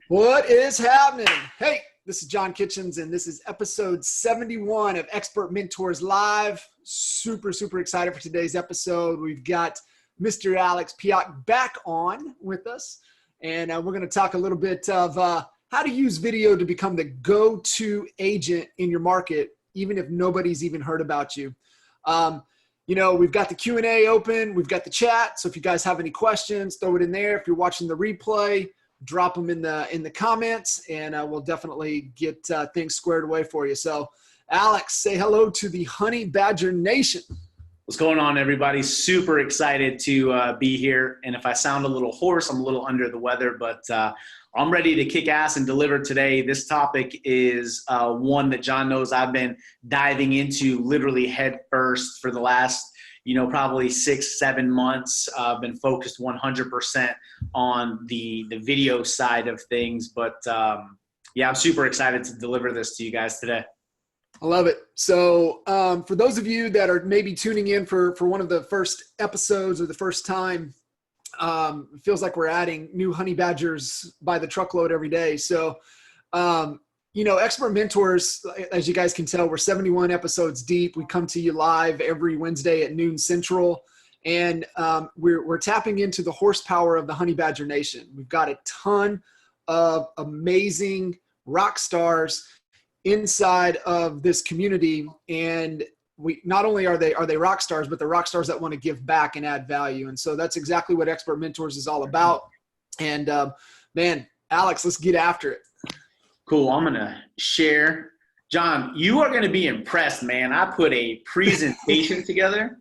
What is happening? Hey, this is John Kitchens, and this is episode 71 of Expert Mentors Live. Super excited for today's episode. We've got Mr. Alex Piot back on with us, and we're going to talk a little bit of how to use video to become the go-to agent in your market, even if nobody's even heard about you. We've got the Q&A open. We've got the chat. So if you guys have any questions, throw it in there. If you're watching the replay, drop them in the comments, and we'll definitely get things squared away for you. So, Alex, say hello to the Honey Badger Nation. What's going on, everybody? Super excited to be here. And if I sound a little hoarse, I'm a little under the weather, but I'm ready to kick ass and deliver today. This topic is one that John knows I've been diving into literally head first for the last probably 6-7 months. I've been focused 100% on the video side of things. But I'm super excited to deliver this to you guys today. I love it. So for those of you that are maybe tuning in for one of the first episodes or the first time, it feels like we're adding new honey badgers by the truckload every day. So, Expert Mentors, as you guys can tell, we're 71 episodes deep. We come to you live every Wednesday at noon Central, and we're tapping into the horsepower of the Honey Badger Nation. We've got a ton of amazing rock stars inside of this community, and we not only are they rock stars, but they're rock stars that want to give back and add value. And so that's exactly what Expert Mentors is all about. And man, Alex, let's get after it. Cool. I'm going to share. John, you are going to be impressed, man. I put a presentation together.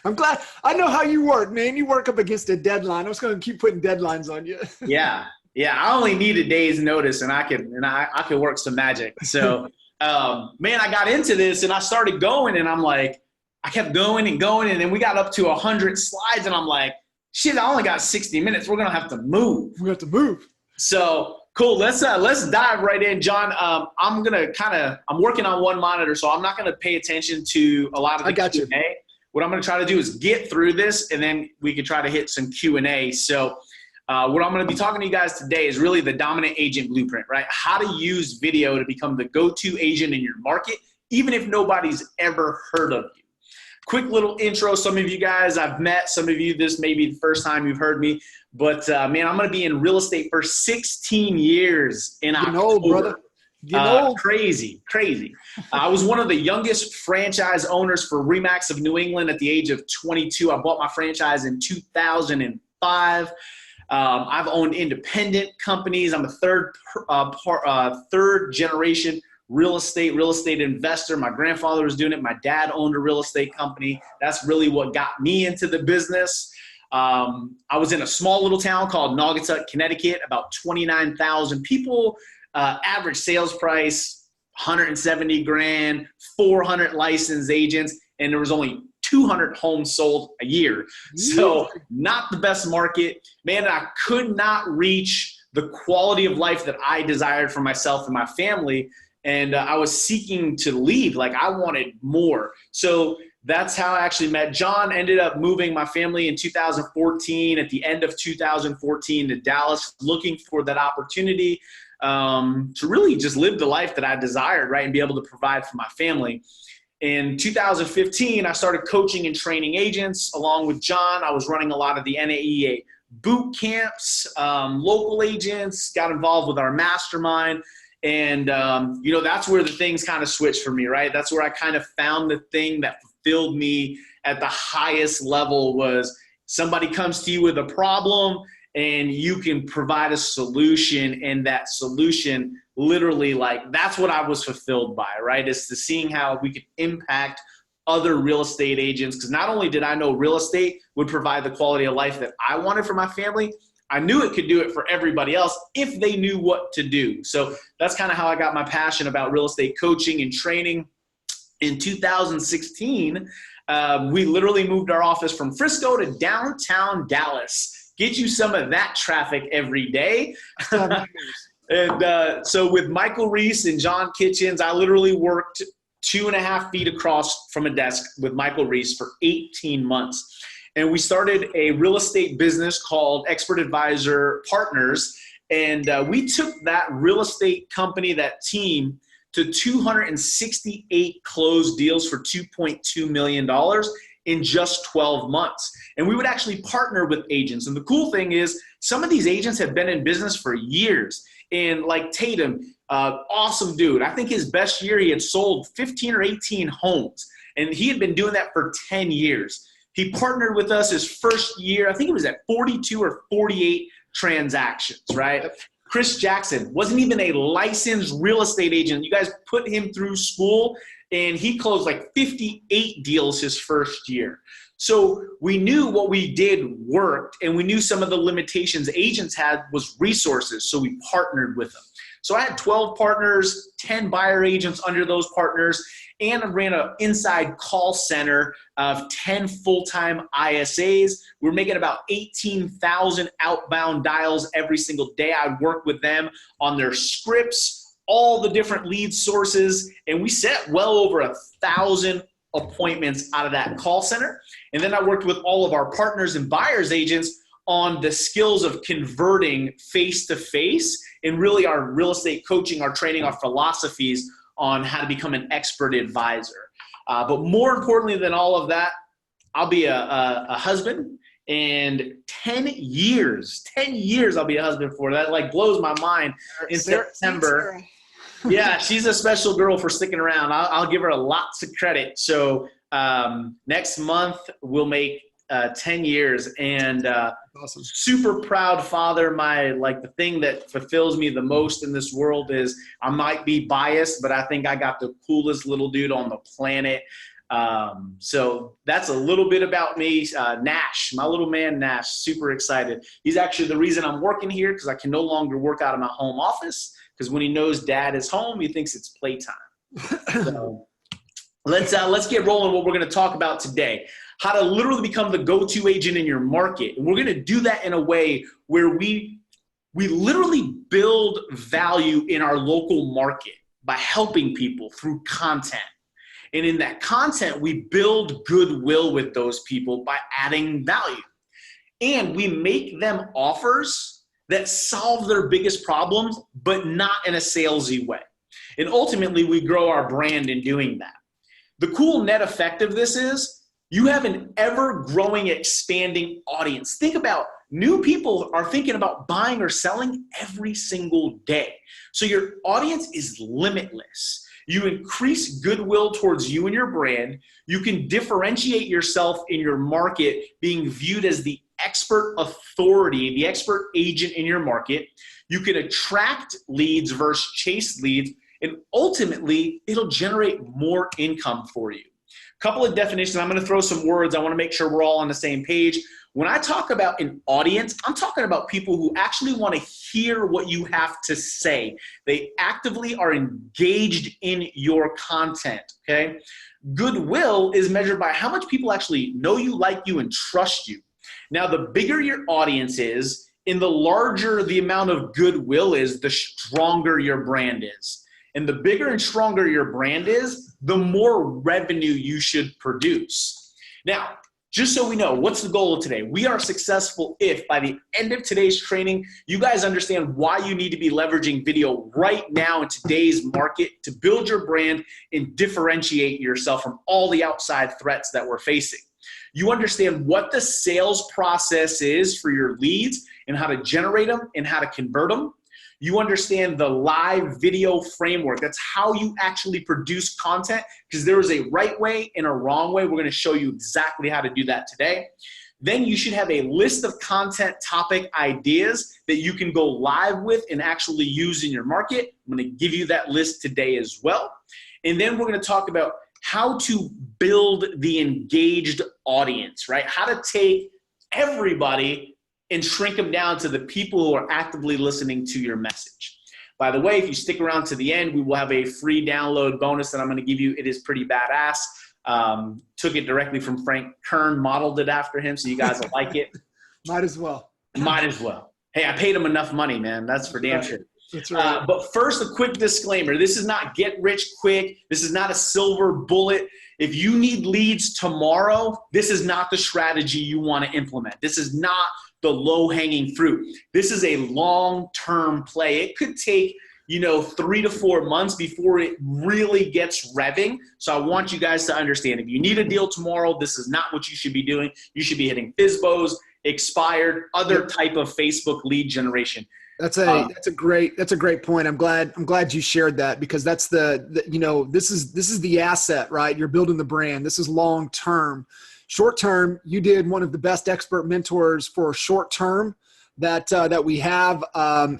I'm glad. I know how you work, man. You work up against a deadline. I was going to keep putting deadlines on you. Yeah. I only need a day's notice, and I could work some magic. So, man, I got into this, and I started going, and I'm like, I kept going, and then we got up to 100 slides, and I'm like, shit, I only got 60 minutes. We're going to have to move. We have to move. So cool. Let's dive right in, John. I'm working on one monitor, so I'm not gonna pay attention to a lot of the Q&A. What I'm gonna try to do is get through this, and then we can try to hit some Q&A. So what I'm gonna be talking to you guys today is really the dominant agent blueprint, right? How to use video to become the go-to agent in your market, even if nobody's ever heard of you. Quick little intro. Some of you guys I've met, some of you this may be the first time you've heard me, but man, I'm going to be in real estate for 16 years in October. Getting old, brother. Getting old. Crazy. I was one of the youngest franchise owners for Remax of New England at the age of 22. I bought my franchise in 2005. I've owned independent companies. I'm a third generation real estate investor. My grandfather was doing it. My dad owned a real estate company. That's really what got me into the business. I was in a small little town called Naugatuck, Connecticut, about 29,000 people, average sales price, 170 grand, 400 licensed agents, and there was only 200 homes sold a year. So not the best market. Man, I could not reach the quality of life that I desired for myself and my family. And I was seeking to leave. Like, I wanted more. So that's how I actually met John. Ended up moving my family in 2014, at the end of 2014, to Dallas, looking for that opportunity to really just live the life that I desired, right, and be able to provide for my family. In 2015, I started coaching and training agents along with John. I was running a lot of the NAEA boot camps, local agents, got involved with our mastermind. And, that's where the things kind of switched for me, right? That's where I kind of found the thing that fulfilled me at the highest level. Was somebody comes to you with a problem and you can provide a solution, and that solution literally, like, that's what I was fulfilled by, right? Is to seeing how we could impact other real estate agents. Because not only did I know real estate would provide the quality of life that I wanted for my family, I knew it could do it for everybody else if they knew what to do. So that's kind of how I got my passion about real estate coaching and training. In 2016, we literally moved our office from Frisco to downtown Dallas. Get you some of that traffic every day. And so with Michael Reese and John Kitchens, I literally worked 2.5 feet across from a desk with Michael Reese for 18 months. And we started a real estate business called Expert Advisor Partners. And we took that real estate company, that team, to 268 closed deals for $2.2 million in just 12 months. And we would actually partner with agents. And the cool thing is some of these agents have been in business for years. And like Tatum, awesome dude. I think his best year, he had sold 15 or 18 homes. And he had been doing that for 10 years. He partnered with us his first year. I think it was at 42 or 48 transactions, right? Chris Jackson wasn't even a licensed real estate agent. You guys put him through school, and he closed like 58 deals his first year. So we knew what we did worked, and we knew some of the limitations agents had was resources, so we partnered with them. So I had 12 partners, 10 buyer agents under those partners, and I ran an inside call center of 10 full-time ISAs. We were making about 18,000 outbound dials every single day. I worked with them on their scripts, all the different lead sources, and we set well over 1,000 appointments out of that call center. And then I worked with all of our partners and buyers agents on the skills of converting face-to-face and really our real estate coaching, our training, our philosophies on how to become an expert advisor. But more importantly than all of that, I'll be a husband, and 10 years I'll be a husband for. That like blows my mind in September. Yeah, she's a special girl for sticking around. I'll give her lots of credit. So next month we'll make 10 years, and Awesome. Super proud father. The thing that fulfills me the most in this world is, I might be biased, but I think I got the coolest little dude on the planet. So that's a little bit about me. Nash, my little man Nash, super excited. He's actually the reason I'm working here, because I can no longer work out of my home office, because when he knows dad is home, he thinks it's playtime. So let's get rolling what we're going to talk about today. How to literally become the go-to agent in your market. And we're going to do that in a way where we literally build value in our local market by helping people through content. And in that content, we build goodwill with those people by adding value. And we make them offers that solve their biggest problems, but not in a salesy way. And ultimately, we grow our brand in doing that. The cool net effect of this is, you have an ever-growing, expanding audience. Think about, new people are thinking about buying or selling every single day. So your audience is limitless. You increase goodwill towards you and your brand. You can differentiate yourself in your market, being viewed as the expert authority, the expert agent in your market. You can attract leads versus chase leads, and ultimately, it'll generate more income for you. Couple of definitions. I'm going to throw some words. I want to make sure we're all on the same page. When I talk about an audience, I'm talking about people who actually want to hear what you have to say. They actively are engaged in your content, okay? Goodwill is measured by how much people actually know you, like you, and trust you. Now, the bigger your audience is, and the larger the amount of goodwill is, the stronger your brand is. And the bigger and stronger your brand is, the more revenue you should produce. Now, just so we know, what's the goal of today? We are successful if by the end of today's training, you guys understand why you need to be leveraging video right now in today's market to build your brand and differentiate yourself from all the outside threats that we're facing. You understand what the sales process is for your leads and how to generate them and how to convert them. You understand the live video framework. That's how you actually produce content, because there is a right way and a wrong way. We're going to show you exactly how to do that today. Then you should have a list of content topic ideas that you can go live with and actually use in your market. I'm going to give you that list today as well. And then we're going to talk about how to build the engaged audience, right? How to take everybody and shrink them down to the people who are actively listening to your message. By the way, if you stick around to the end, we will have a free download bonus that I'm gonna give you. It is pretty badass. Took it directly from Frank Kern, modeled it after him, so you guys will like it. Might as well. Might as well. Hey, I paid him enough money, man. That's for damn sure. That's right. But first, a quick disclaimer. This is not get rich quick. This is not a silver bullet. If you need leads tomorrow, this is not the strategy you want to implement. This is not the low-hanging fruit. This is a long-term play. It could take 3 to 4 months before it really gets revving. So I want you guys to understand, if you need a deal tomorrow, this is not what you should be doing. You should be hitting FSBOs, expired, other type of Facebook lead generation. That's a great point. I'm glad you shared that, because that's this is the asset, right? You're building the brand. This is long term. Short term, you did one of the best expert mentors for short term that we have.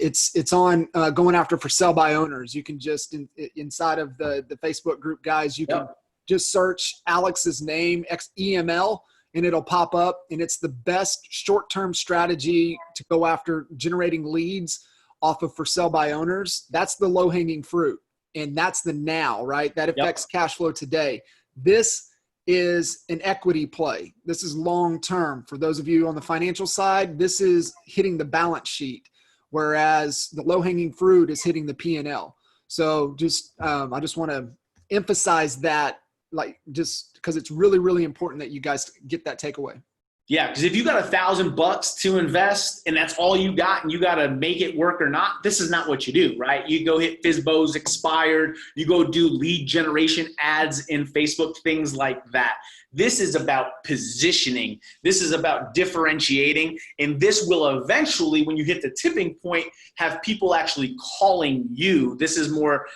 It's on going after for sell by owners. You can just inside of the Facebook group, guys, you can just search Alex's name, EML, and it'll pop up, and it's the best short-term strategy to go after generating leads off of for sell by owners. That's the low-hanging fruit, and that's the now, right? That affects cash flow today. This is an equity play. This is long-term. For those of you on the financial side, this is hitting the balance sheet, whereas the low-hanging fruit is hitting the P&L. So I just want to emphasize that, just because it's really, really important that you guys get that takeaway. Yeah, because if you got $1,000 to invest and that's all you got and you got to make it work or not, this is not what you do, right? You go hit FSBOs, expired, you go do lead generation ads in Facebook, things like that. This is about positioning. This is about differentiating. And this will eventually, when you hit the tipping point, have people actually calling you. This is more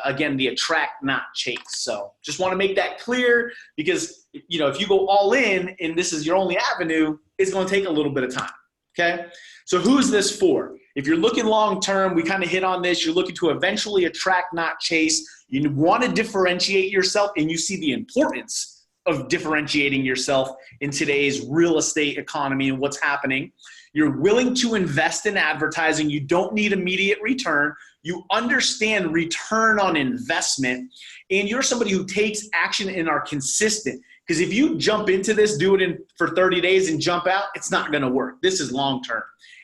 again, the attract, not chase. So just want to make that clear, because if you go all in and this is your only avenue, it's going to take a little bit of time. Okay. So who's this for? If you're looking long-term, we kind of hit on this. You're looking to eventually attract, not chase. You want to differentiate yourself, and you see the importance of differentiating yourself in today's real estate economy and what's happening. You're willing to invest in advertising. You don't need immediate return. You understand return on investment, and you're somebody who takes action and are consistent. Because if you jump into this, do it for 30 days and jump out, it's not going to work. This is long-term.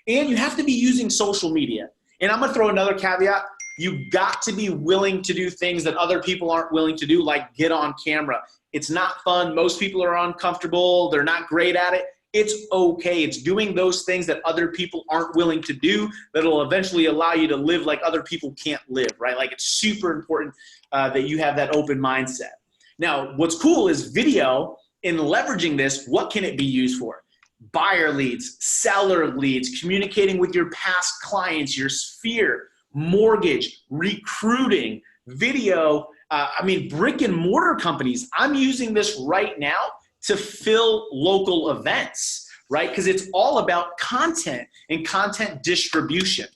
And you have to be using social media. And I'm going to throw another caveat. You got to be willing to do things that other people aren't willing to do, like get on camera. It's not fun. Most people are uncomfortable. They're not great at it. It's okay. It's doing those things that other people aren't willing to do that'll eventually allow you to live like other people can't live, right? Like, it's super important that you have that open mindset. Now, what's cool is video. In leveraging this, what can it be used for? Buyer leads, seller leads, communicating with your past clients, your sphere, mortgage, recruiting, video. Brick and mortar companies. I'm using this right now to fill local events, right? Because it's all about content and content distribution.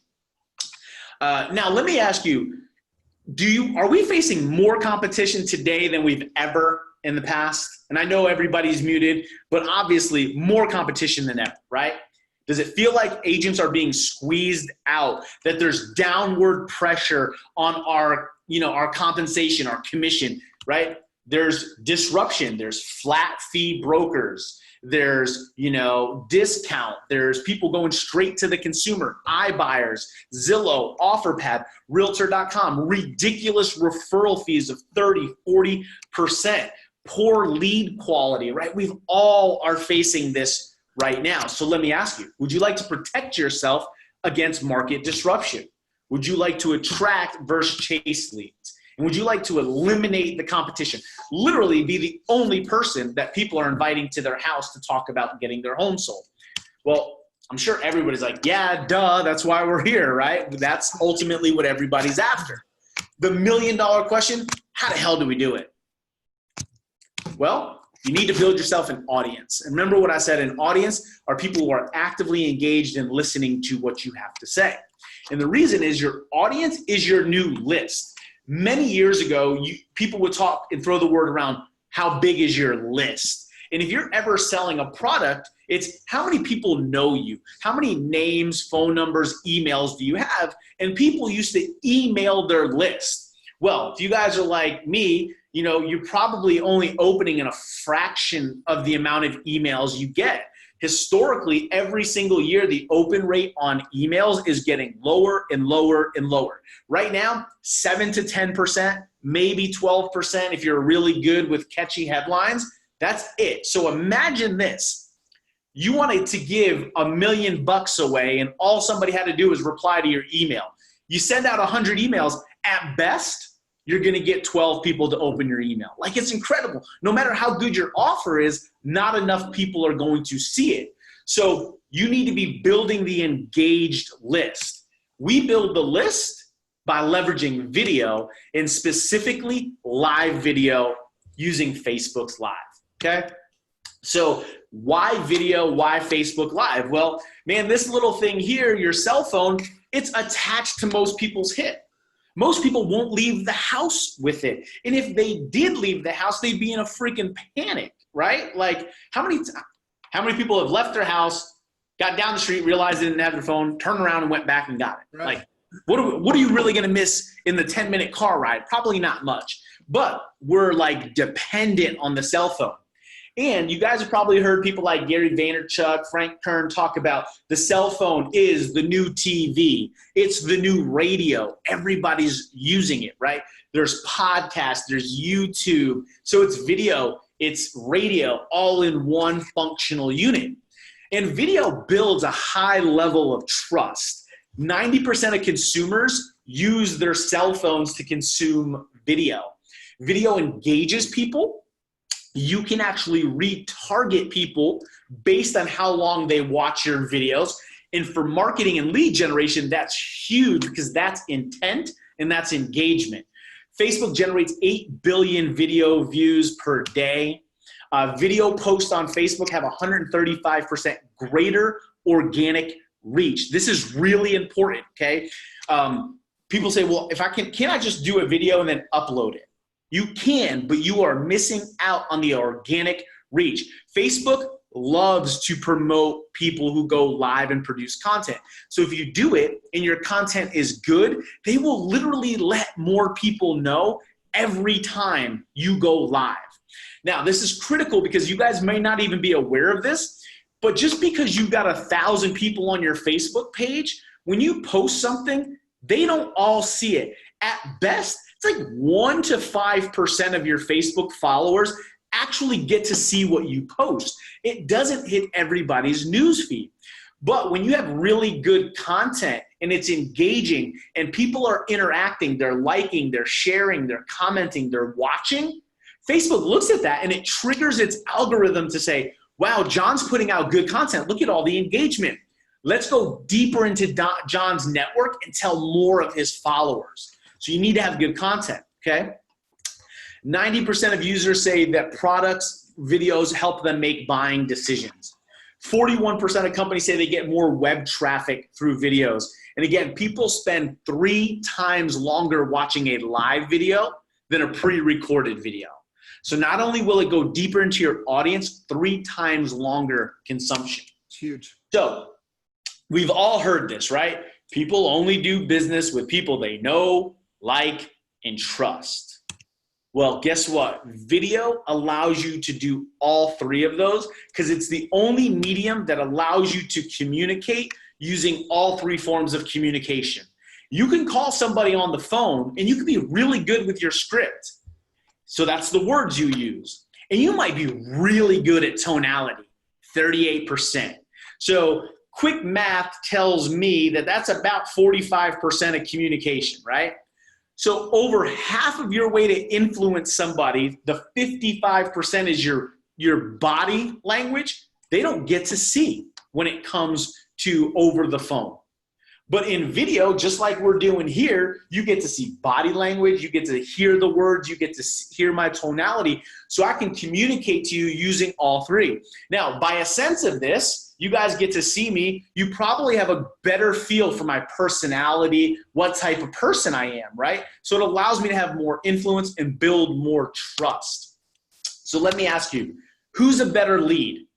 Now, let me ask you, are we facing more competition today than we've ever in the past? And I know everybody's muted, but obviously more competition than ever, right? Does it feel like agents are being squeezed out, that there's downward pressure on our compensation, our commission, right? There's disruption, there's flat fee brokers, there's, discount, there's people going straight to the consumer, iBuyers, Zillow, OfferPad, Realtor.com, ridiculous referral fees of 30, 40%, poor lead quality, right? We all are facing this right now. So let me ask you, would you like to protect yourself against market disruption? Would you like to attract versus chase leads? And would you like to eliminate the competition? Literally be the only person that people are inviting to their house to talk about getting their home sold. Well, I'm sure everybody's like, yeah, duh, that's why we're here, right? That's ultimately what everybody's after. The $1 million question, how the hell do we do it? Well, you need to build yourself an audience. And remember what I said, an audience are people who are actively engaged in listening to what you have to say. And the reason is your audience is your new list. Many years ago, people would talk and throw the word around, how big is your list? And if you're ever selling a product, it's how many people know you? How many names, phone numbers, emails do you have? And people used to email their list. Well, if you guys are like me, you're probably only opening in a fraction of the amount of emails you get. Historically, every single year, the open rate on emails is getting lower and lower and lower. Right now, 7 to 10%, maybe 12% if you're really good with catchy headlines. That's it. So imagine this. You wanted to give $1 million away, and all somebody had to do was reply to your email. You send out 100 emails, at best, you're going to get 12 people to open your email. Like, it's incredible. No matter how good your offer is, not enough people are going to see it. So you need to be building the engaged list. We build the list by leveraging video, and specifically live video using Facebook's Live, okay? So why video, why Facebook Live? Well, man, this little thing here, your cell phone, it's attached to most people's hip. Most people won't leave the house with it. And if they did leave the house, they'd be in a freaking panic, right? Like, how many people have left their house, got down the street, realized they didn't have their phone, turned around and went back and got it? Right. Like, what are you really going to miss in the 10-minute car ride? Probably not much. But we're like dependent on the cell phone. And you guys have probably heard people like Gary Vaynerchuk, Frank Kern talk about the cell phone is the new TV. It's the new radio. Everybody's using it, right? There's podcasts, there's YouTube. So it's video, it's radio, all in one functional unit. And video builds a high level of trust. 90% of consumers use their cell phones to consume video. Video engages people. You can actually retarget people based on how long they watch your videos. And for marketing and lead generation, that's huge because that's intent and that's engagement. Facebook generates 8 billion video views per day. Video posts on Facebook have 135% greater organic reach. This is really important, okay? People say, well, if I can I just do a video and then upload it? You can, but you are missing out on the organic reach. Facebook loves to promote people who go live and produce content. So if you do it and your content is good, they will literally let more people know every time you go live. Now, this is critical because you guys may not even be aware of this, but just because you've got 1,000 people on your Facebook page, when you post something, they don't all see it. At best, it's like 1 to 5% of your Facebook followers actually get to see what you post. It doesn't hit everybody's newsfeed. But when you have really good content and it's engaging and people are interacting, they're liking, they're sharing, they're commenting, they're watching, Facebook looks at that and it triggers its algorithm to say, wow, John's putting out good content. Look at all the engagement. Let's go deeper into John's network and tell more of his followers. So you need to have good content, okay? 90% of users say that products, videos help them make buying decisions. 41% of companies say they get more web traffic through videos. And again, people spend 3 times longer watching a live video than a pre-recorded video. So not only will it go deeper into your audience, 3 times longer consumption. It's huge. So we've all heard this, right? People only do business with people they know, like, and trust. Well, guess what? Video allows you to do all 3 of those because it's the only medium that allows you to communicate using all 3 forms of communication. You can call somebody on the phone and you can be really good with your script. So that's the words you use. And you might be really good at tonality, 38%. So quick math tells me that that's about 45% of communication, right? So over half of your way to influence somebody, the 55% is your body language, they don't get to see when it comes to over the phone. But in video, just like we're doing here, you get to see body language, you get to hear the words, you get to hear my tonality, so I can communicate to you using all 3. Now, by a sense of this, you guys get to see me, you probably have a better feel for my personality, what type of person I am, right? So it allows me to have more influence and build more trust. So let me ask you, who's a better lead?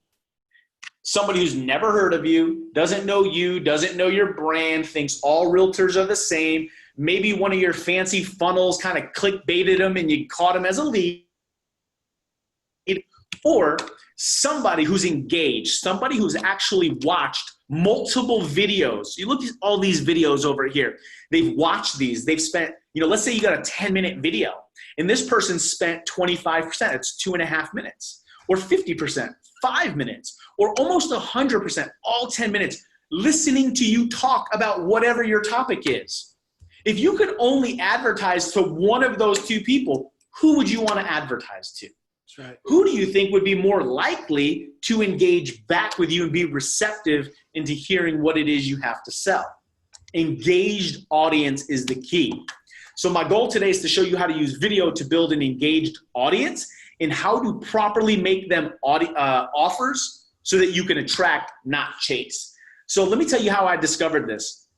Somebody who's never heard of you, doesn't know your brand, thinks all realtors are the same. Maybe one of your fancy funnels kind of clickbaited them and you caught them as a lead. Or somebody who's engaged, somebody who's actually watched multiple videos. You look at all these videos over here. They've watched these. They've spent, let's say you got a 10-minute video and this person spent 25%. It's 2.5 minutes. Or 50%, 5 minutes, or almost 100%, all 10 minutes, listening to you talk about whatever your topic is. If you could only advertise to one of those two people, who would you want to advertise to? That's right. Who do you think would be more likely to engage back with you and be receptive into hearing what it is you have to sell? Engaged audience is the key. So my goal today is to show you how to use video to build an engaged audience and how to properly make them offers so that you can attract, not chase. So let me tell you how I discovered this.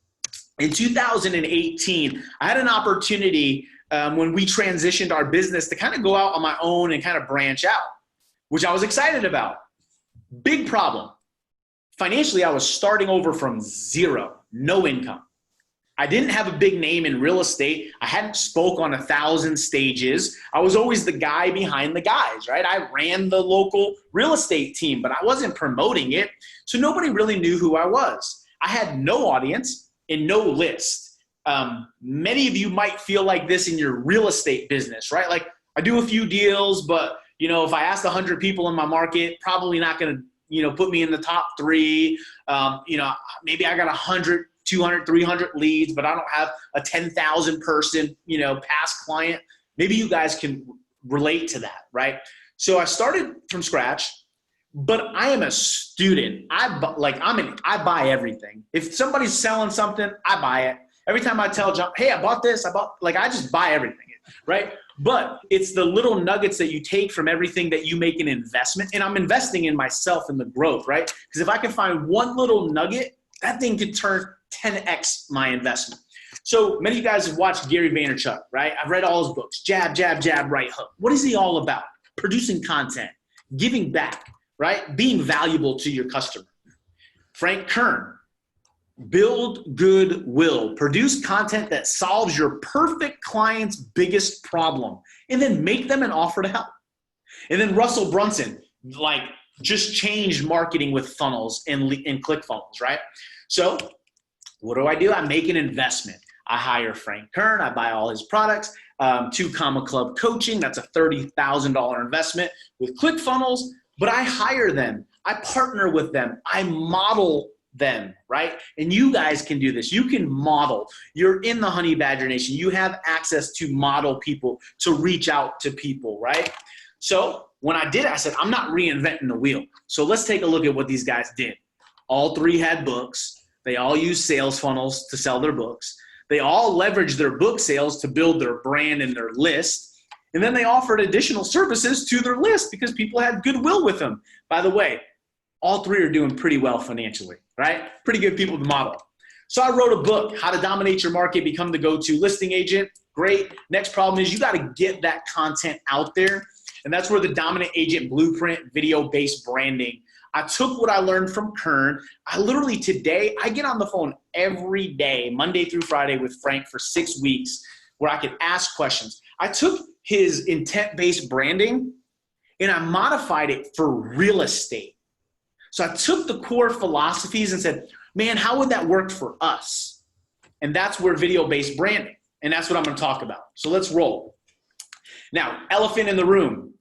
In 2018, I had an opportunity when we transitioned our business to kind of go out on my own and kind of branch out, which I was excited about. Big problem. Financially, I was starting over from zero, no income. I didn't have a big name in real estate. I hadn't spoke on 1,000 stages. I was always the guy behind the guys, right? I ran the local real estate team, but I wasn't promoting it. So nobody really knew who I was. I had no audience and no list. Many of you might feel like this in your real estate business, right? Like I do a few deals, but if I asked 100 people in my market, probably not going to, put me in the top 3. Maybe I got 100, 200, 300 leads, but I don't have a 10,000 person, past client. Maybe you guys can relate to that, right? So I started from scratch, but I am a student. I buy everything. If somebody's selling something, I buy it. Every time I tell John, hey, I bought this, I just buy everything, right? But it's the little nuggets that you take from everything that you make an investment. And I'm investing in myself and the growth, right? Because if I can find one little nugget, that thing could turn 10x my investment. So many of you guys have watched Gary Vaynerchuk, right? I've read all his books, jab, jab, jab, right hook. What is he all about? Producing content, giving back, right? Being valuable to your customer. Frank Kern, build goodwill, produce content that solves your perfect client's biggest problem, and then make them an offer to help. And then Russell Brunson, just changed marketing with funnels and ClickFunnels, right? So what do? I make an investment. I hire Frank Kern. I buy all his products. 2 Comma Club coaching. That's a $30,000 investment with ClickFunnels. But I hire them. I partner with them. I model them, right? And you guys can do this. You can model. You're in the Honey Badger Nation. You have access to model people, to reach out to people, right? So when I did it, I said, I'm not reinventing the wheel. So let's take a look at what these guys did. All 3 had books. They all use sales funnels to sell their books. They all leveraged their book sales to build their brand and their list. And then they offered additional services to their list because people had goodwill with them. By the way, all 3 are doing pretty well financially, right? Pretty good people to model. So I wrote a book, How to Dominate Your Market, Become the Go-To Listing Agent. Great. Next problem is you got to get that content out there. And that's where the Dominant Agent Blueprint, video-based branding. I took what I learned from Kern. Today, I get on the phone every day, Monday through Friday with Frank for 6 weeks where I could ask questions. I took his intent-based branding and I modified it for real estate. So I took the core philosophies and said, man, how would that work for us? And that's where video-based branding, and that's what I'm going to talk about. So let's roll. Now, elephant in the room.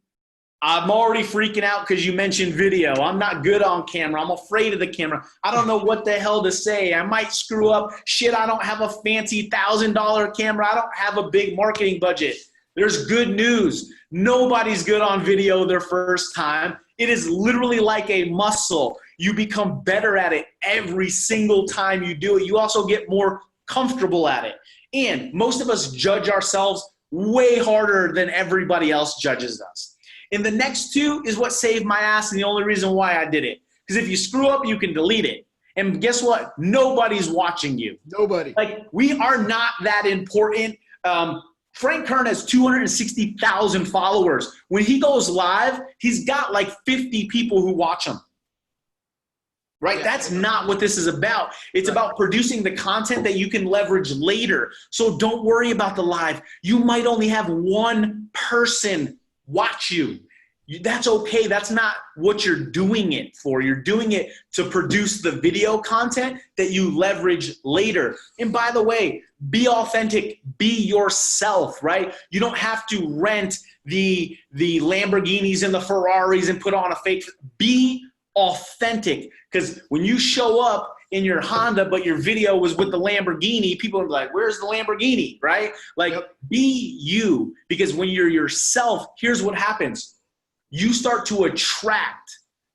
I'm already freaking out because you mentioned video. I'm not good on camera. I'm afraid of the camera. I don't know what the hell to say. I might screw up. Shit, I don't have a fancy $1,000 camera. I don't have a big marketing budget. There's good news. Nobody's good on video their first time. It is literally like a muscle. You become better at it every single time you do it. You also get more comfortable at it. And most of us judge ourselves way harder than everybody else judges us. And the next 2 is what saved my ass and the only reason why I did it. Because if you screw up, you can delete it. And guess what? Nobody's watching you. Nobody. We are not that important. Frank Kern has 260,000 followers. When he goes live, he's got 50 people who watch him. Right? That's not what this is about. It's about producing the content that you can leverage later. So don't worry about the live. You might only have 1 person watch you. That's okay. That's not what you're doing it for. You're doing it to produce the video content that you leverage later. And by the way, be authentic, be yourself, right? You don't have to rent the Lamborghinis and the Ferraris and put on a fake. Be authentic, because when you show up in your Honda, but your video was with the Lamborghini, people are like, where's the Lamborghini, right? Like, be you, because when you're yourself, here's what happens. You start to attract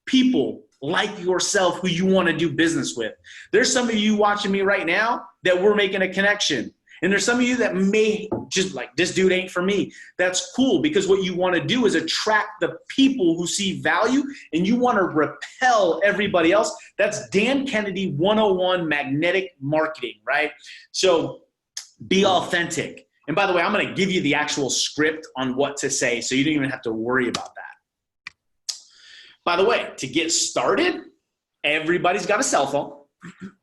people like yourself who you want to do business with. There's some of you watching me right now that we're making a connection. And there's some of you that may just like, this dude ain't for me. That's cool, because what you want to do is attract the people who see value, and you want to repel everybody else. That's Dan Kennedy 101 magnetic marketing, right? So be authentic. And by the way, I'm going to give you the actual script on what to say, so you don't even have to worry about that. By the way, to get started, everybody's got a cell phone.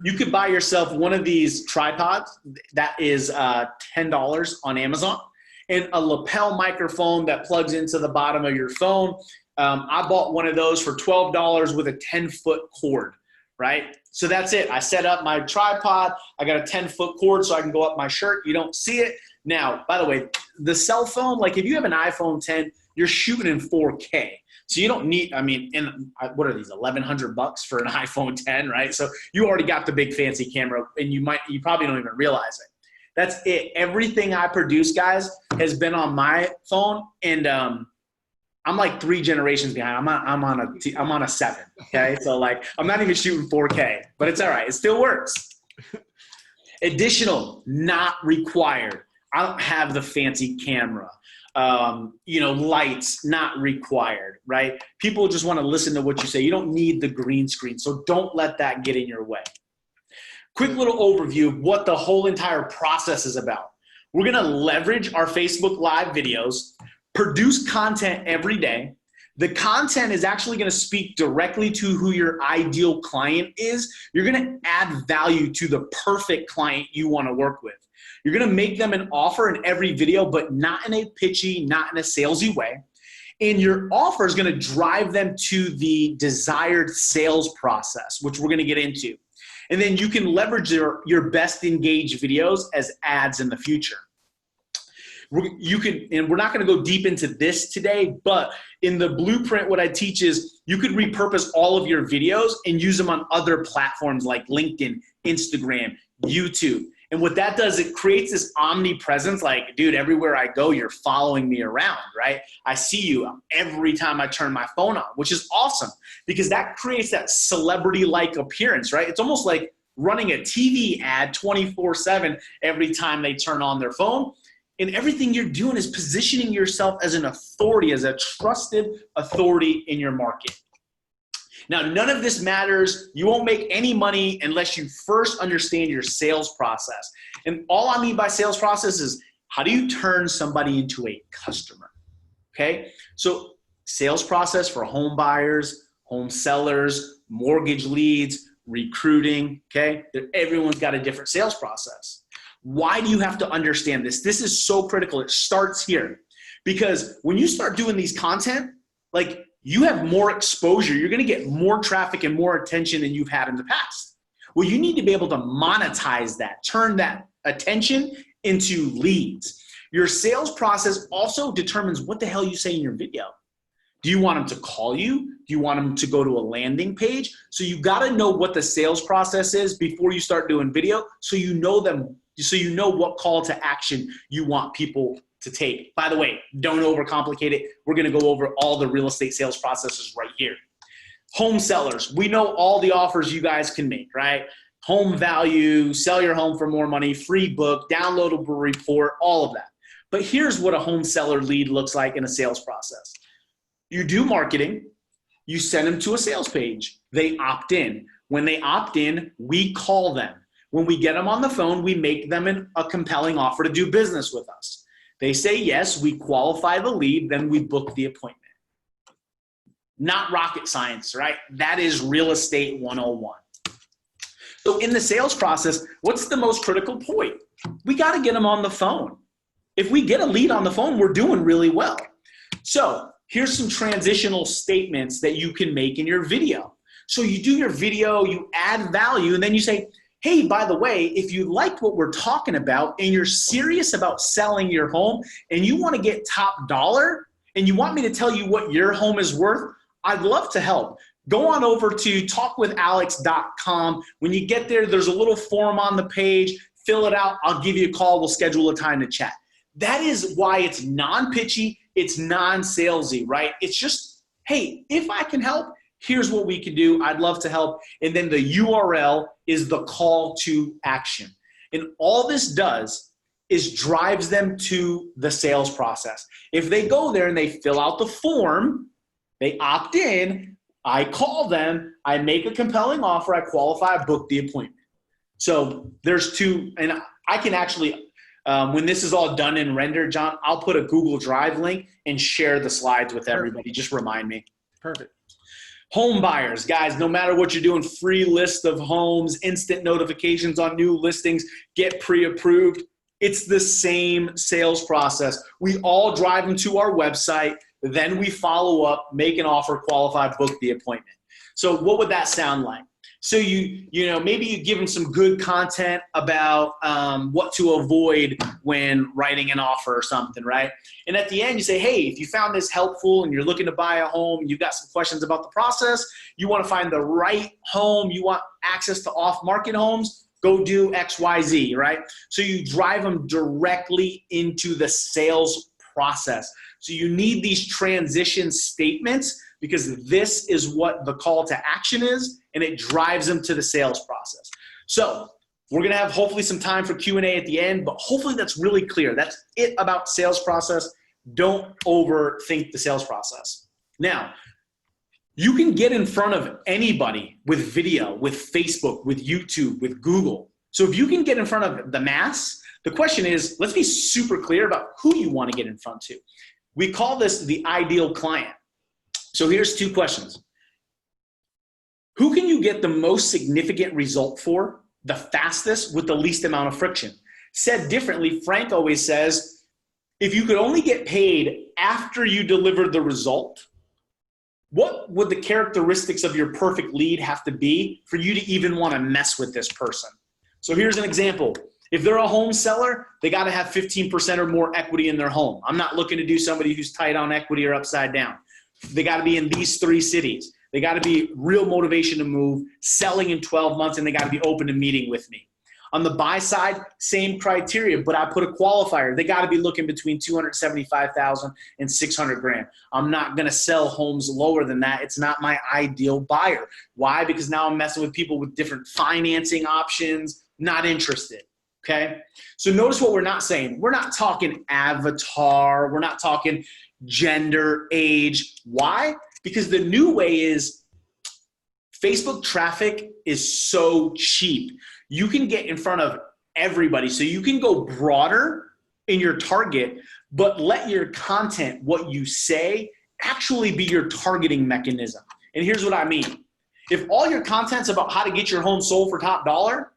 You could buy yourself one of these tripods that is $10 on Amazon, and a lapel microphone that plugs into the bottom of your phone. I bought one of those for $12 with a 10-foot cord, right? So that's it. I set up my tripod. I got a 10-foot cord so I can go up my shirt. You don't see it. Now, by the way, the cell phone, like if you have an iPhone 10, you're shooting in 4K. So you don't need, I mean, what are these, $1,100 for an iPhone 10, right? So you already got the big fancy camera, and you probably don't even realize it. That's it. Everything I produce, guys, has been on my phone, and I'm like 3 generations behind. I'm on a 7. Okay, so like I'm not even shooting 4K, but it's all right. It still works. Additional, not required. I don't have the fancy camera. Lights not required, right? People just want to listen to what you say. You don't need the green screen, so don't let that get in your way. Quick little overview of what the whole entire process is about. We're going to leverage our Facebook Live videos, produce content every day. The content is actually going to speak directly to who your ideal client is. You're going to add value to the perfect client you want to work with. You're going to make them an offer in every video, but not in a pitchy, not in a salesy way. And your offer is going to drive them to the desired sales process, which we're going to get into. And then you can leverage your best engaged videos as ads in the future. And we're not going to go deep into this today, but in the blueprint, what I teach is you could repurpose all of your videos and use them on other platforms like LinkedIn, Instagram, YouTube. And what that does, it creates this omnipresence, like, dude, everywhere I go, you're following me around, right? I see you every time I turn my phone on, which is awesome, because that creates that celebrity-like appearance, right? It's almost like running a TV ad 24/7 every time they turn on their phone. And everything you're doing is positioning yourself as an authority, as a trusted authority in your market. Now, none of this matters. You won't make any money unless you first understand your sales process. And all I mean by sales process is, how do you turn somebody into a customer? Okay? So sales process for home buyers, home sellers, mortgage leads, recruiting, okay? Everyone's got a different sales process. Why do you have to understand this? This is so critical. It starts here. Because when you start doing these content, like, you have more exposure. You're going to get more traffic and more attention than you've had in the past. Well, you need to be able to monetize that, turn that attention into leads. Your sales process also determines what the hell you say in your video. Do you want them to call you? Do you want them to go to a landing page? So you got to know what the sales process is before you start doing video, so you know them, so you know what call to action you want people to take. By the way, don't overcomplicate it. We're going to go over all the real estate sales processes right here. Home sellers, we know all the offers you guys can make, right? Home value, sell your home for more money, free book, downloadable report, all of that. But here's what a home seller lead looks like in a sales process. You do marketing, you send them to a sales page, they opt in. When they opt in, we call them. When we get them on the phone, we make them a compelling offer to do business with us. They say yes, we qualify the lead, then we book the appointment. Not rocket science, right? That is real estate 101. So in the sales process, what's the most critical point? We got to get them on the phone. If we get a lead on the phone, we're doing really well. So here's some transitional statements that you can make in your video. So you do your video, you add value, and then you say, hey, by the way, if you liked what we're talking about and you're serious about selling your home and you want to get top dollar and you want me to tell you what your home is worth, I'd love to help. Go on over to talkwithalex.com. When you get there, there's a little form on the page. Fill it out. I'll give you a call. We'll schedule a time to chat. That is why it's non-pitchy. It's non-salesy, right? It's just, hey, if I can help, here's what we can do. I'd love to help. And then the URL is the call to action. And all this does is drives them to the sales process. If they go there and they fill out the form, they opt in, I call them, I make a compelling offer, I qualify, I book the appointment. So there's two, and I can actually, when this is all done and rendered, John, I'll put a Google Drive link and share the slides with everybody. Just remind me. Perfect. Home buyers, guys, no matter what you're doing, free list of homes, instant notifications on new listings, get pre-approved. It's the same sales process. We all drive them to our website. Then we follow up, make an offer, qualify, book the appointment. So what would that sound like? So maybe you give them some good content about what to avoid when writing an offer or something, right? And at the end you say, hey, if you found this helpful and you're looking to buy a home, you've got some questions about the process, you want to find the right home, you want access to off-market homes, go do XYZ, right? So you drive them directly into the sales process. So you need these transition statements because this is what the call to action is, and it drives them to the sales process. So we're going to have hopefully some time for Q&A at the end, but hopefully that's really clear. That's it about sales process. Don't overthink the sales process. Now, you can get in front of anybody with video, with Facebook, with YouTube, with Google. So if you can get in front of the mass, the question is, let's be super clear about who you want to get in front to. We call this the ideal client. So here's two questions. Who can you get the most significant result for, the fastest, with the least amount of friction? Said differently, Frank always says, if you could only get paid after you delivered the result, what would the characteristics of your perfect lead have to be for you to even want to mess with this person? So here's an example. If they're a home seller, they got to have 15% or more equity in their home. I'm not looking to do somebody who's tight on equity or upside down. They got to be in these 3 cities. They got to be real motivation to move, selling in 12 months, and they got to be open to meeting with me. On the buy side, same criteria, but I put a qualifier. They got to be looking between $275,000 and $600,000. I'm not going to sell homes lower than that. It's not my ideal buyer. Why? Because now I'm messing with people with different financing options, not interested. Okay? So notice what we're not saying. We're not talking avatar. We're not talking gender, age. Why? Because the new way is Facebook traffic is so cheap. You can get in front of everybody. So you can go broader in your target, but let your content, what you say, actually be your targeting mechanism. And here's what I mean. If all your content's about how to get your home sold for top dollar,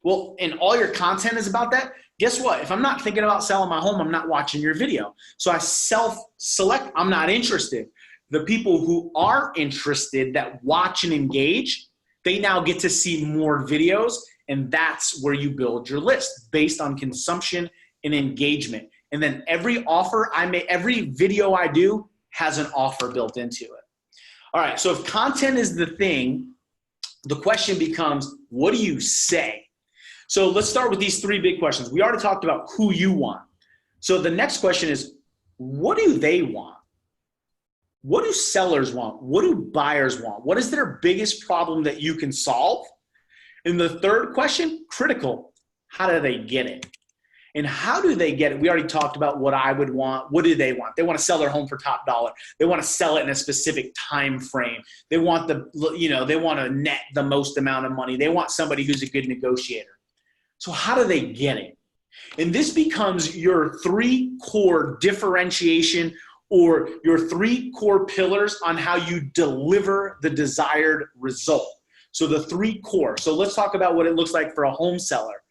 well, and all your content is about that, guess what? If I'm not thinking about selling my home, I'm not watching your video. So I self-select, I'm not interested. The people who are interested that watch and engage, they now get to see more videos, and that's where you build your list based on consumption and engagement. And then every offer I make, every video I do has an offer built into it. All right, so if content is the thing, the question becomes, what do you say? So let's start with these 3 big questions. We already talked about who you want. So the next question is, what do they want? What do sellers want? What do buyers want? What is their biggest problem that you can solve? And the third question, critical, how do they get it? And how do they get it? We already talked about what I would want. What do they want? They want to sell their home for top dollar. They want to sell it in a specific time frame. They want they want to net the most amount of money. They want somebody who's a good negotiator. So how do they get it? And this becomes your 3 core differentiation or your 3 core pillars on how you deliver the desired result. So the 3 core. So let's talk about what it looks like for a home seller.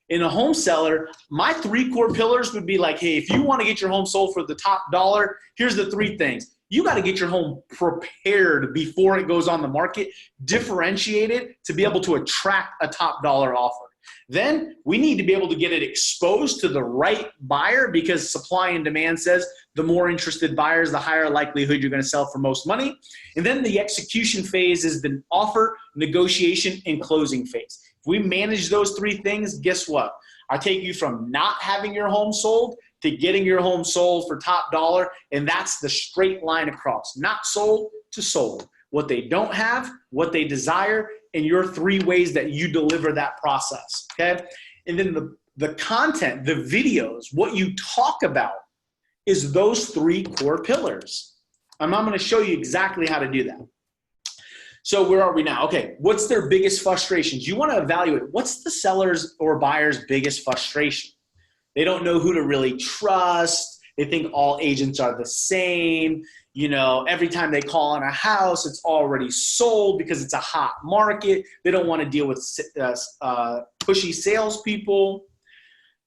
In a home seller, my 3 core pillars would be like, hey, if you want to get your home sold for the top dollar, here's the 3 things. You got to get your home prepared before it goes on the market, differentiated to be able to attract a top dollar offer. Then we need to be able to get it exposed to the right buyer, because supply and demand says the more interested buyers, the higher likelihood you're going to sell for most money. And then the execution phase is the offer, negotiation, and closing phase. If we manage those three things, guess what? I take you from not having your home sold to getting your home sold for top dollar, and that's the straight line across. Not sold to sold. What they don't have, what they desire, and your three ways that you deliver that process, okay? And then the content, the videos, what you talk about is those three core pillars. I'm going to show you exactly how to do that. So where are we now? Okay, what's their biggest frustrations? You want to evaluate what's the seller's or buyer's biggest frustration. They don't know who to really trust. They think all agents are the same. You know, every time they call on a house, it's already sold because it's a hot market. They don't want to deal with pushy salespeople.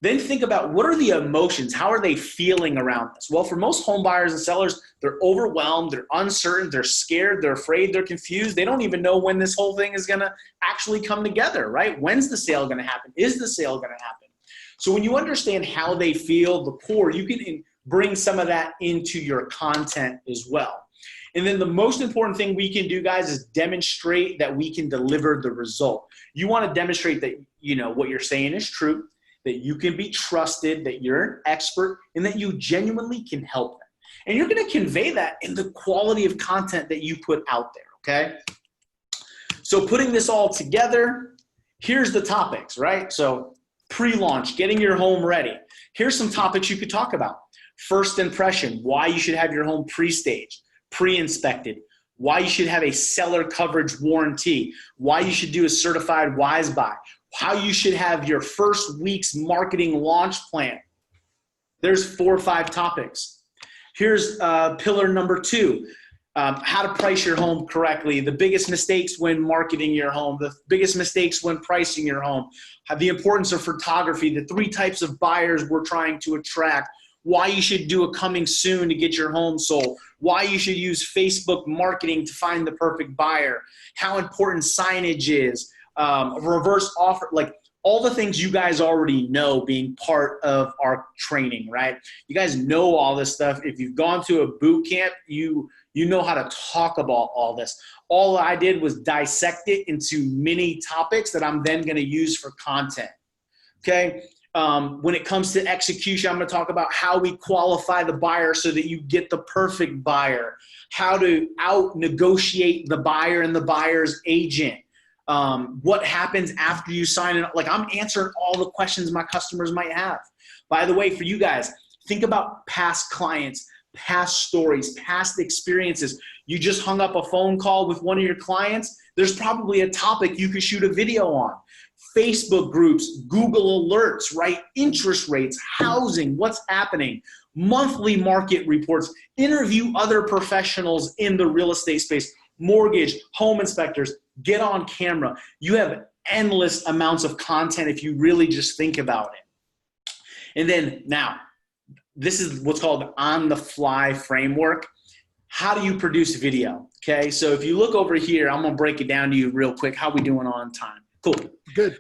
Then think about, what are the emotions? How are they feeling around this? Well, for most home buyers and sellers, they're overwhelmed, they're uncertain, they're scared, they're afraid, they're confused. They don't even know when this whole thing is going to actually come together, right? When's the sale going to happen? Is the sale going to happen? So when you understand how they feel, the core, you can bring some of that into your content as well. And then the most important thing we can do, guys, is demonstrate that we can deliver the result. You want to demonstrate that, you know, what you're saying is true, that you can be trusted, that you're an expert, and that you genuinely can help them. And you're going to convey that in the quality of content that you put out there, okay? So putting this all together, here's the topics, right? So pre-launch, getting your home ready. Here's some topics you could talk about. First impression, why you should have your home pre-staged, pre-inspected, why you should have a seller coverage warranty, why you should do a certified wise buy, how you should have your first week's marketing launch plan. There's 4 or 5 topics. Here's pillar number 2, how to price your home correctly, the biggest mistakes when marketing your home, the biggest mistakes when pricing your home, the importance of photography, the 3 types of buyers we're trying to attract, why you should do a coming soon to get your home sold, why you should use Facebook marketing to find the perfect buyer, how important signage is, reverse offer, like all the things you guys already know being part of our training, right? You guys know all this stuff. If you've gone to a boot camp, you know how to talk about all this. All I did was dissect it into mini topics that I'm then going to use for content, okay? When it comes to execution, I'm going to talk about how we qualify the buyer so that you get the perfect buyer, how to out-negotiate the buyer and the buyer's agent, what happens after you sign it. Like, I'm answering all the questions my customers might have. By the way, for you guys, think about past clients, past stories, past experiences. You just hung up a phone call with one of your clients. There's probably a topic you could shoot a video on. Facebook groups, Google alerts, right? Interest rates, housing, what's happening, monthly market reports, interview other professionals in the real estate space, mortgage, home inspectors, get on camera. You have endless amounts of content if you really just think about it. And then now, this is what's called on-the-fly framework. How do you produce video? Okay, so if you look over here, I'm gonna break it down to you real quick. How we doing on time? Cool. Good.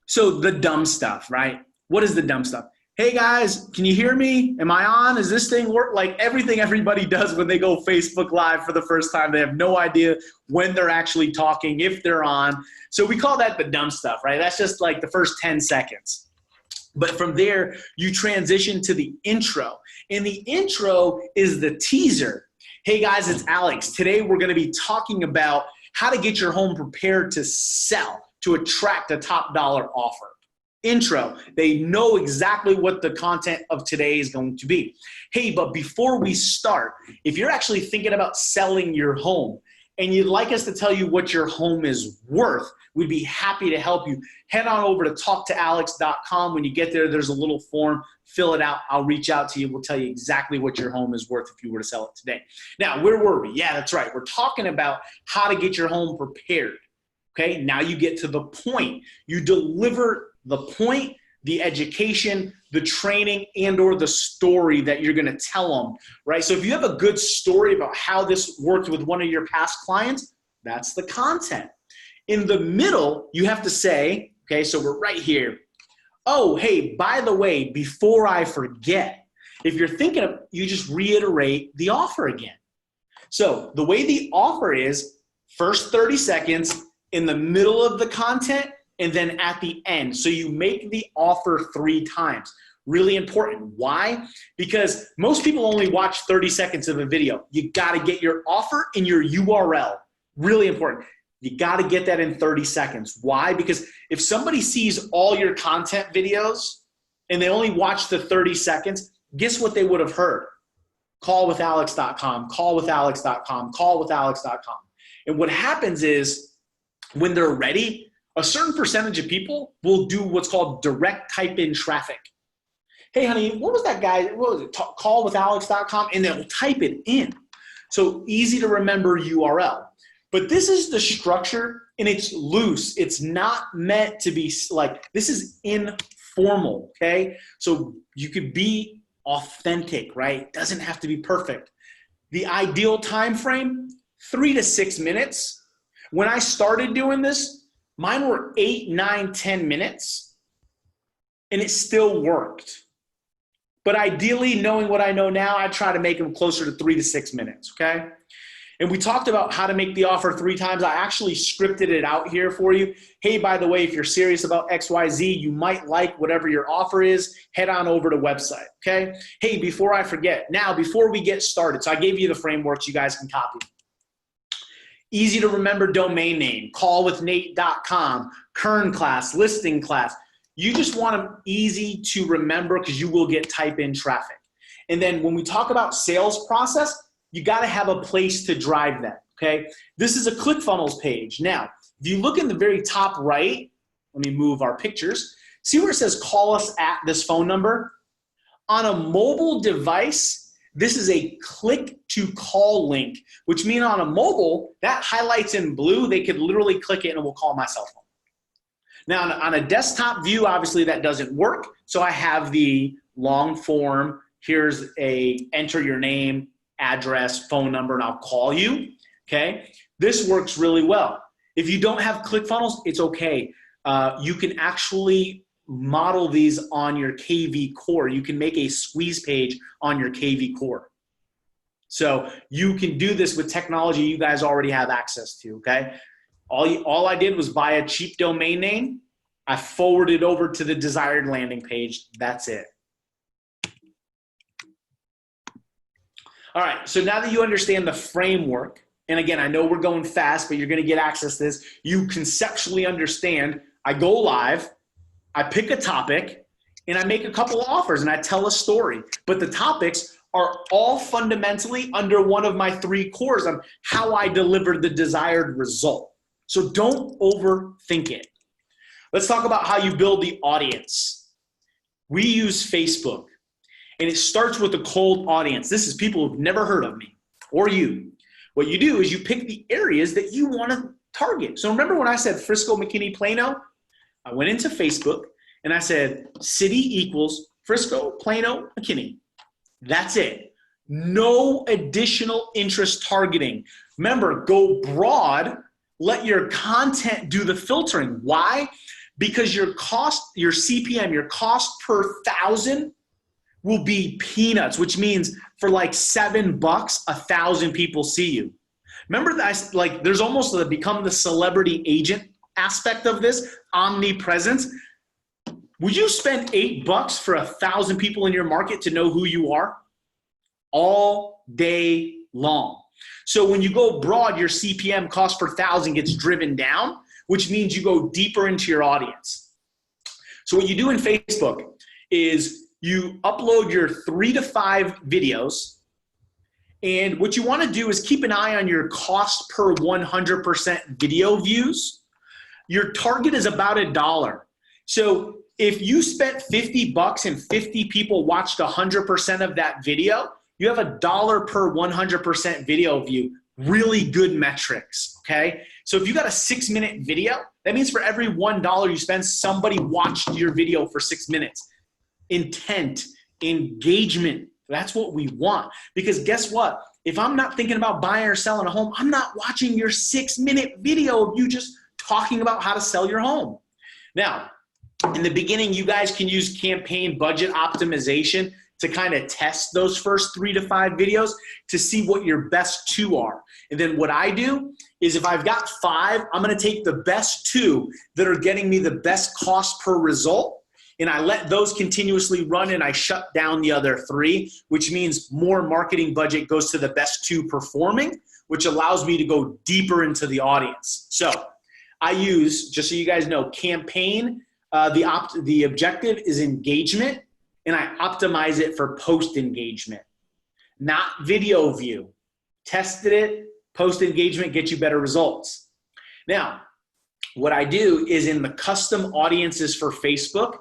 So the dumb stuff, right? What is the dumb stuff? Hey guys, can you hear me? Am I on? Is this thing work? Like everything everybody does when they go Facebook Live for the first time. They have no idea when they're actually talking, if they're on. So we call that the dumb stuff, right? That's just like the first 10 seconds. But from there, you transition to the intro. And the intro is the teaser. Hey guys, it's Alex. Today we're going to be talking about how to get your home prepared to sell, to attract a top dollar offer. Intro. They know exactly what the content of today is going to be. Hey, but before we start, if you're actually thinking about selling your home and you'd like us to tell you what your home is worth, we'd be happy to help you. Head on over to talktoalex.com. When you get there, there's a little form. Fill it out. I'll reach out to you. We'll tell you exactly what your home is worth if you were to sell it today. Now, where were we? Yeah, that's right. We're talking about how to get your home prepared. Okay, now you get to the point. You deliver the point, the education, the training, and or the story that you're going to tell them, right? So if you have a good story about how this worked with one of your past clients, that's the content. In the middle, you have to say, okay, so we're right here. Oh, hey, by the way, before I forget, if you're thinking of, you just reiterate the offer again. So the way the offer is, first 30 seconds, in the middle of the content, and then at the end. So you make the offer 3 times. Really important. Why? Because most people only watch 30 seconds of a video. You got to get your offer in your URL. Really important. You got to get that in 30 seconds. Why? Because if somebody sees all your content videos and they only watch the 30 seconds, guess what they would have heard? Callwithalex.com, callwithalex.com, callwithalex.com. And what happens is when they're ready, a certain percentage of people will do what's called direct type-in traffic. Hey, honey, what was that guy? What was it? Callwithalex.com, and they'll type it in. So easy to remember URL. But this is the structure, and it's loose. It's not meant to be like, this is informal, okay? So you could be authentic, right? Doesn't have to be perfect. The ideal time frame, 3 to 6 minutes. When I started doing this, mine were 8, 9, 10 minutes, and it still worked. But ideally, knowing what I know now, I try to make them closer to 3 to 6 minutes, okay? And we talked about how to make the offer 3 times. I actually scripted it out here for you. Hey, by the way, if you're serious about XYZ, you might like whatever your offer is, head on over to website, okay? Hey, before I forget, now, before we get started, so I gave you the frameworks you guys can copy. Easy to remember domain name, callwithnate.com, Kern class, listing class. You just want them easy to remember because you will get type-in traffic. And then when we talk about sales process, you got to have a place to drive them, okay? This is a ClickFunnels page. Now, if you look in the very top right, let me move our pictures. See where it says call us at this phone number? On a mobile device, this is a click to call link, which means on a mobile, that highlights in blue. They could literally click it and it will call my cell phone. Now, on a desktop view, obviously that doesn't work. So I have the long form. Here's a enter your name, address, phone number, and I'll call you, okay? This works really well. If you don't have ClickFunnels, it's okay. You can actually model these on your KV core. You can make a squeeze page on your KV core. So you can do this with technology you guys already have access to, okay? All I did was buy a cheap domain name. I forwarded over to the desired landing page. That's it. All right, so now that you understand the framework, and again, I know we're going fast, but you're gonna get access to this. You conceptually understand, I go live, I pick a topic, and I make a couple of offers, and I tell a story. But the topics are all fundamentally under one of my 3 cores on how I deliver the desired result. So don't overthink it. Let's talk about how you build the audience. We use Facebook, and it starts with a cold audience. This is people who've never heard of me or you. What you do is you pick the areas that you want to target. So remember when I said Frisco, McKinney, Plano? I went into Facebook and I said city equals Frisco, Plano, McKinney. That's it. No additional interest targeting. Remember, go broad. Let your content do the filtering. Why? Because your cost, your CPM, your cost per 1,000 will be peanuts, which means for like $7, 1,000 people see you. Remember that, like, there's almost a become the celebrity agent aspect of this, omnipresence. Would you spend $8 for 1,000 people in your market to know who you are? All day long. So when you go broad, your CPM, cost per 1,000, gets driven down, which means you go deeper into your audience. So what you do in Facebook is you upload your 3 to 5 videos, and what you want to do is keep an eye on your cost per 100% video views. Your target is about $1. So if you spent $50 and 50 people watched 100% of that video, you have $1 per 100% video view. Really good metrics, okay? So if you got a 6-minute video, That means for every $1 you spend, somebody watched your video for 6 minutes. Intent, engagement, that's what we want. Because guess what? If I'm not thinking about buying or selling a home, I'm not watching your 6-minute video of you just talking about how to sell your home. Now, in the beginning, you guys can use campaign budget optimization to kind of test those first 3 to 5 videos to see what your best 2 are. And then what I do is if I've got 5, I'm going to take the best 2 that are getting me the best cost per result, and I let those continuously run, and I shut down the other 3, which means more marketing budget goes to the best 2 performing, which allows me to go deeper into the audience. So I use, just so you guys know, campaign, the objective is engagement, and I optimize it for post engagement, not video view. Tested it, post engagement gets you better results. Now, what I do is in the custom audiences for Facebook,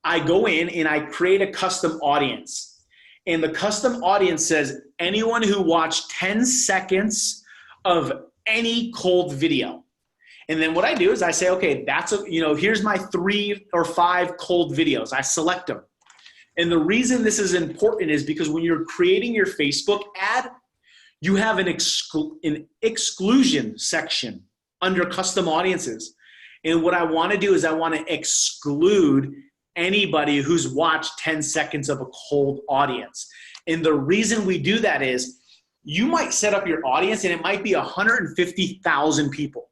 I go in and I create a custom audience. And the custom audience says anyone who watched 10 seconds of any cold video. And then what I do is I say, okay, here's my 3 or 5 cold videos. I select them. And the reason this is important is because when you're creating your Facebook ad, you have an exclusion section under custom audiences. And what I want to do is I want to exclude anybody who's watched 10 seconds of a cold audience. And the reason we do that is you might set up your audience and it might be 150,000 people.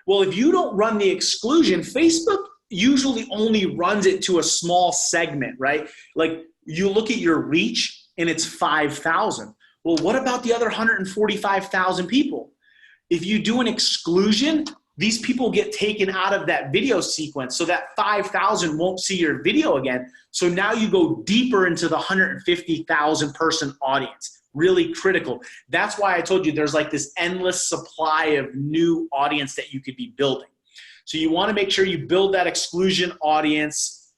Well, if you don't run the exclusion, Facebook usually only runs it to a small segment, right? Like you look at your reach and it's 5,000. Well, what about the other 145,000 people? If you do an exclusion, these people get taken out of that video sequence, so that 5,000 won't see your video again. So now you go deeper into the 150,000 person audience. Really critical. That's why I told you there's like this endless supply of new audience that you could be building. So you want to make sure you build that exclusion audience,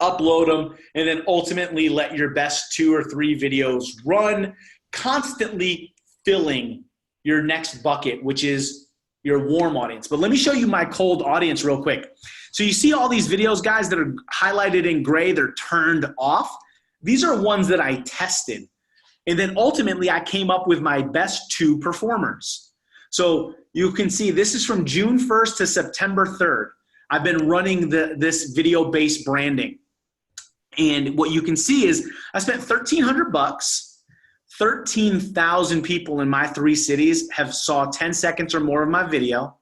upload them, and then ultimately let your best 2 or 3 videos run, constantly filling your next bucket, which is your warm audience. But let me show you my cold audience real quick. So you see all these videos, guys, that are highlighted in gray, they're turned off. These are ones that I tested. And then ultimately I came up with my best 2 performers. So you can see this is from June 1st to September 3rd. I've been running this video-based branding. And what you can see is I spent $1,300. 13,000 people in my 3 cities have saw 10 seconds or more of my video.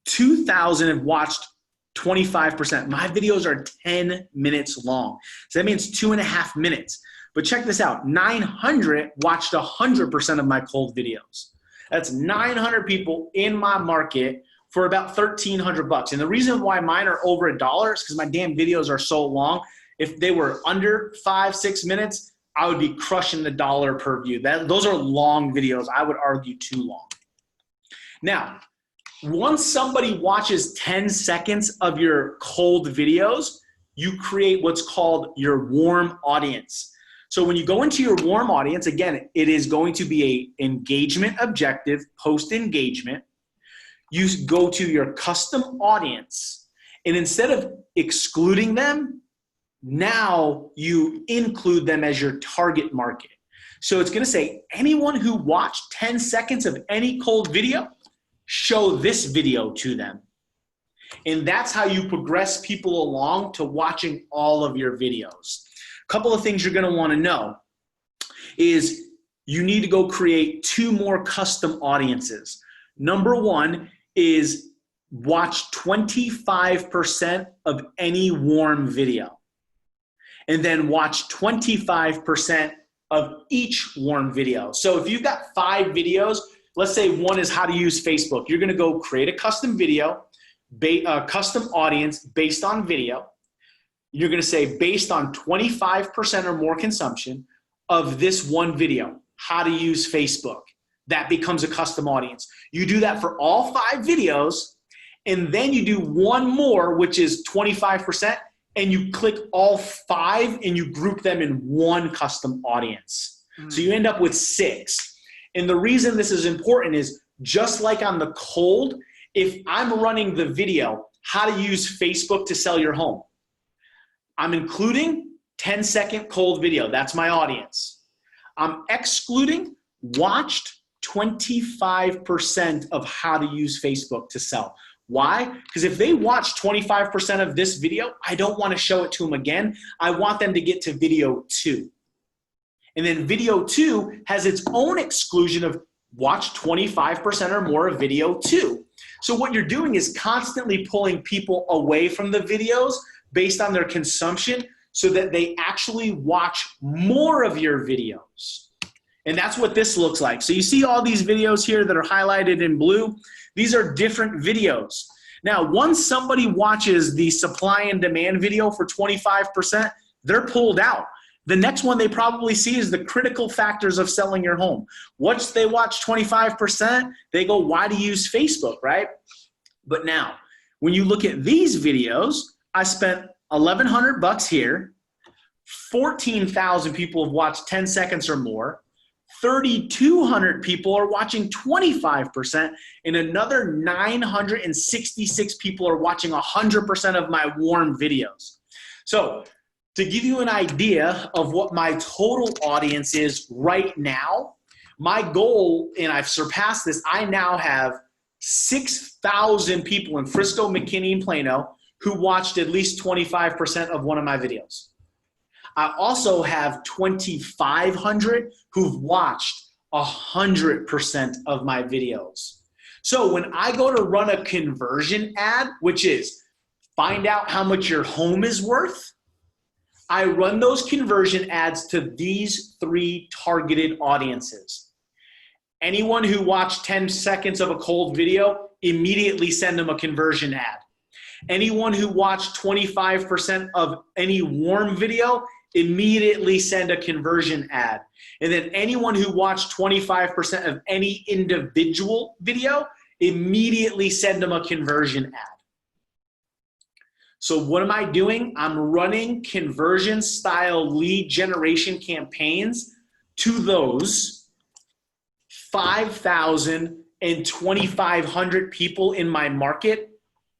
2,000 have watched 25%. My videos are 10 minutes long. So that means 2.5 minutes. But check this out. 900 watched 100% of my cold videos. That's 900 people in my market for about $1,300. And the reason why mine are over $1 is because my damn videos are so long. If they were under 5-6 minutes, I would be crushing the $1 per view. Those are long videos. I would argue too long. Now, once somebody watches 10 seconds of your cold videos, you create what's called your warm audience. So when you go into your warm audience, again, it is going to be an engagement objective, post-engagement. You go to your custom audience, and instead of excluding them, now you include them as your target market. So it's going to say anyone who watched 10 seconds of any cold video, show this video to them. And that's how you progress people along to watching all of your videos. A couple of things you're going to want to know is you need to go create 2 more custom audiences. Number 1 is watch 25% of any warm video. And then watch 25% of each warm video. So if you've got 5 videos, let's say one is how to use Facebook. You're going to go create a custom video, custom audience based on video. You're going to say based on 25% or more consumption of this one video, how to use Facebook. That becomes a custom audience. You do that for all 5 videos, and then you do one more, which is 25%, and you click all 5 and you group them in one custom audience. So you end up with 6. And the reason this is important is just like on the cold, If I'm running the video, how to use Facebook to sell your home, I'm including 10-second cold video. That's my audience. I'm excluding watched 25% of how to use Facebook to sell. Why? Because if they watch 25% of this video, I don't want to show it to them again. I want them to get to video 2. And then video 2 has its own exclusion of watch 25% or more of video 2. So what you're doing is constantly pulling people away from the videos based on their consumption so that they actually watch more of your videos. And that's what this looks like. So you see all these videos here that are highlighted in blue. These are different videos. Now, once somebody watches the supply and demand video for 25%, they're pulled out. The next one they probably see is the critical factors of selling your home. Once they watch 25%, they go, why to use Facebook, right? But now, when you look at these videos, I spent $1,100 here. 14,000 people have watched 10 seconds or more. 3,200 people are watching 25%, and another 966 people are watching 100% of my warm videos. So to give you an idea of what my total audience is right now, my goal, and I've surpassed this, I now have 6,000 people in Frisco, McKinney, and Plano who watched at least 25% of one of my videos. I also have 2,500 who've watched 100% of my videos. So when I go to run a conversion ad, which is find out how much your home is worth, I run those conversion ads to these 3 targeted audiences. Anyone who watched 10 seconds of a cold video, immediately send them a conversion ad. Anyone who watched 25% of any warm video, immediately send a conversion ad. And then anyone who watched 25% of any individual video, immediately send them a conversion ad. So what am I doing? I'm running conversion style lead generation campaigns to those 5,000 and 2,500 people in my market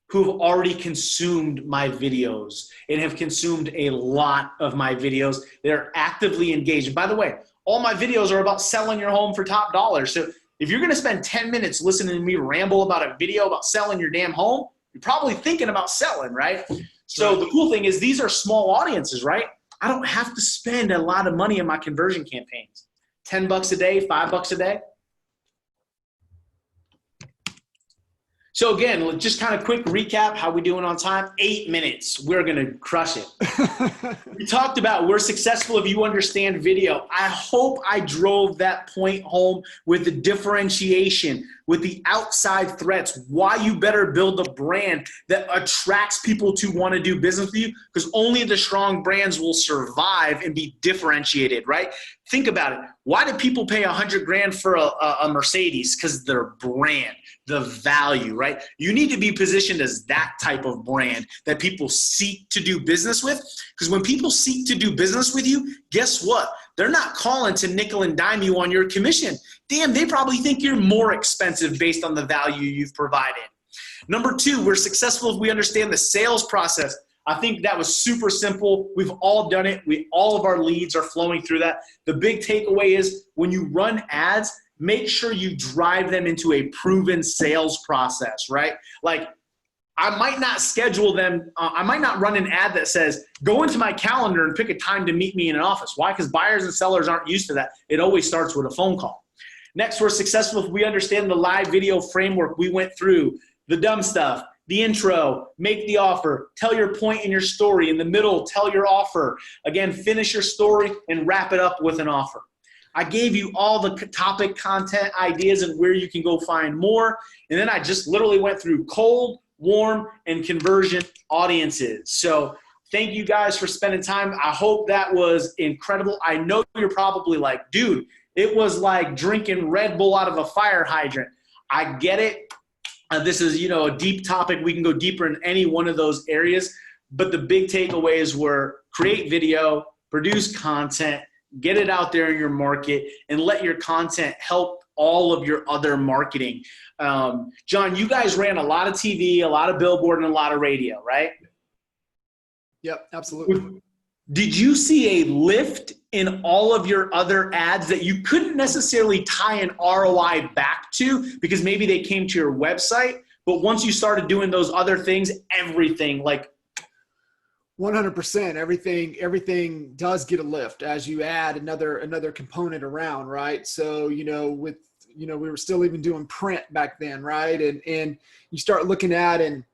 who have already consumed my videos and have consumed a lot of my videos. They're actively engaged. And by the way, all my videos are about selling your home for top dollar. So if you're gonna spend 10 minutes listening to me ramble about a video about selling your damn home, you're probably thinking about selling, right? So the cool thing is these are small audiences, right? I don't have to spend a lot of money on my conversion campaigns. $10 a day, $5 a day. So again, just kind of quick recap, how we doing on time? 8 minutes, we're gonna crush it. We talked about we're successful if you understand video. I hope I drove that point home with the differentiation, with the outside threats, why you better build a brand that attracts people to want to do business with you, because only the strong brands will survive and be differentiated, right? Think about it. Why do people pay $100,000 for a Mercedes? Because their brand, the value, right? You need to be positioned as that type of brand that people seek to do business with. Because when people seek to do business with you, guess what? They're not calling to nickel and dime you on your commission. Damn, they probably think you're more expensive based on the value you've provided. Number 2, we're successful if we understand the sales process. I think that was super simple. We've all done it. All of our leads are flowing through that. The big takeaway is when you run ads, make sure you drive them into a proven sales process, right? Like, I might not schedule them. I might not run an ad that says, go into my calendar and pick a time to meet me in an office. Why? Because buyers and sellers aren't used to that. It always starts with a phone call. Next, we're successful if we understand the live video framework we went through, the dumb stuff, the intro, make the offer, tell your point in your story. In the middle, tell your offer. Again, finish your story and wrap it up with an offer. I gave you all the topic content ideas and where you can go find more. And then I just literally went through cold, warm, and conversion audiences. So thank you guys for spending time. I hope that was incredible. I know you're probably like, dude, it was like drinking Red Bull out of a fire hydrant. I get it. This is, a deep topic. We can go deeper in any one of those areas. But the big takeaways were create video, produce content, get it out there in your market, and let your content help all of your other marketing. John, you guys ran a lot of TV, a lot of billboard, and a lot of radio, right? Yep, absolutely. Did you see a lift in all of your other ads that you couldn't necessarily tie an ROI back to because maybe they came to your website, but once you started doing those other things, everything like 100%, everything does get a lift as you add another component around, right? So, we were still even doing print back then, right? And you start looking at, and,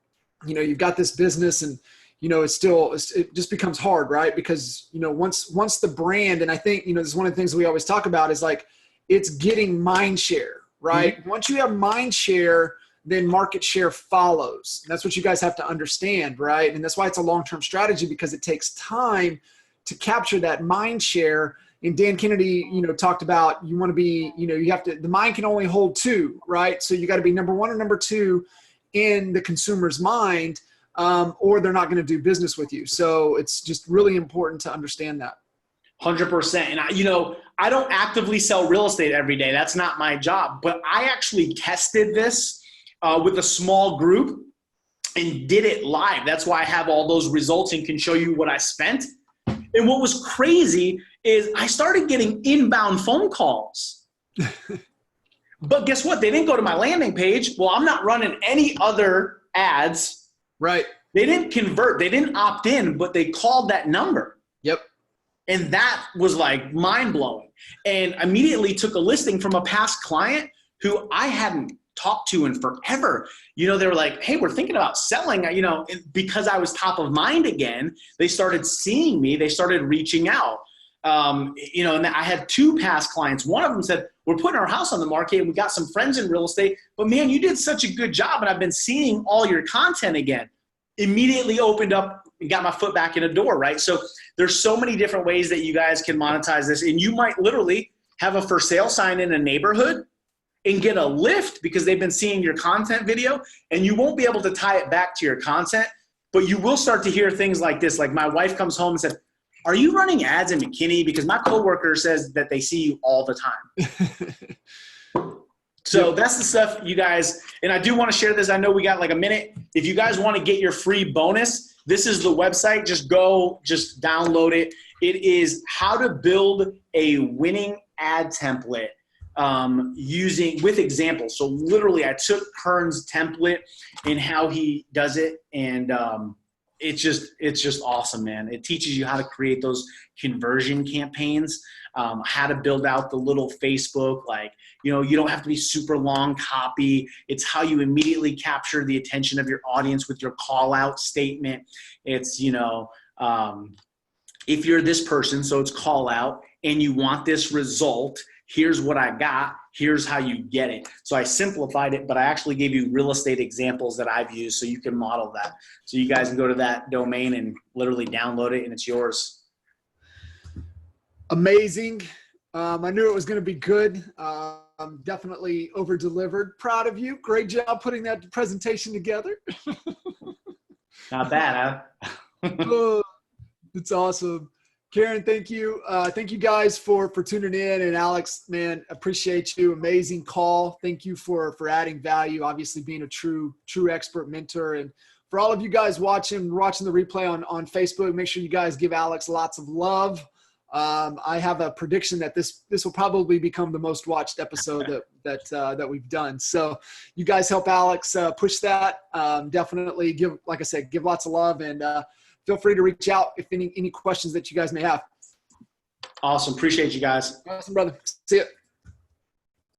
you've got this business, and, it just becomes hard, right? Because, once the brand, and I think, this is one of the things we always talk about is like, it's getting mind share, right? Mm-hmm. Once you have mind share, then market share follows. That's what you guys have to understand, right? And that's why it's a long-term strategy, because it takes time to capture that mind share. And Dan Kennedy, talked about, you want to be, the mind can only hold two, right? So you got to be number one or number two in the consumer's mind, or they're not going to do business with you. So it's just really important to understand that. 100%. And I don't actively sell real estate every day. That's not my job, but I actually tested this with a small group and did it live. That's why I have all those results and can show you what I spent. And what was crazy is I started getting inbound phone calls. But guess what? They didn't go to my landing page. Well, I'm not running any other ads. Right. They didn't convert. They didn't opt in, but they called that number. Yep. And that was like mind blowing. And immediately took a listing from a past client who I hadn't talked to in forever. They were like, hey, we're thinking about selling, because I was top of mind again. They started seeing me, they started reaching out. And I had two past clients. One of them said, we're putting our house on the market and we got some friends in real estate, but man, you did such a good job. And I've been seeing all your content again. Immediately opened up and got my foot back in the door, right? So there's so many different ways that you guys can monetize this. And you might literally have a for sale sign in a neighborhood and get a lift because they've been seeing your content video, and you won't be able to tie it back to your content, but you will start to hear things like this. Like my wife comes home and says, are you running ads in McKinney? Because my coworker says that they see you all the time. So that's the stuff you guys, and I do want to share this. I know we got like a minute. If you guys want to get your free bonus, this is the website. Just download it. It is how to build a winning ad template with examples. So literally I took Kern's template and how he does it. And it's just awesome, man. It teaches you how to create those conversion campaigns, how to build out the little Facebook, you don't have to be super long copy. It's how you immediately capture the attention of your audience with your call out statement. It's, if you're this person, so it's call out and you want this result, here's what I got, here's how you get it. So I simplified it, but I actually gave you real estate examples that I've used so you can model that. So you guys can go to that domain and literally download it and it's yours. Amazing. I knew it was going to be good. Definitely over-delivered. Proud of you. Great job putting that presentation together. Not bad, huh? It's awesome. Karen, thank you. Thank you guys for tuning in. And Alex, man, appreciate you. Amazing call. Thank you for adding value, obviously being a true expert mentor. And for all of you guys watching the replay on Facebook, make sure you guys give Alex lots of love. I have a prediction that this will probably become the most watched episode that we've done. So you guys help Alex push that. Definitely give lots of love, and feel free to reach out if any questions that you guys may have. Awesome. Appreciate you guys. Awesome, brother. See ya.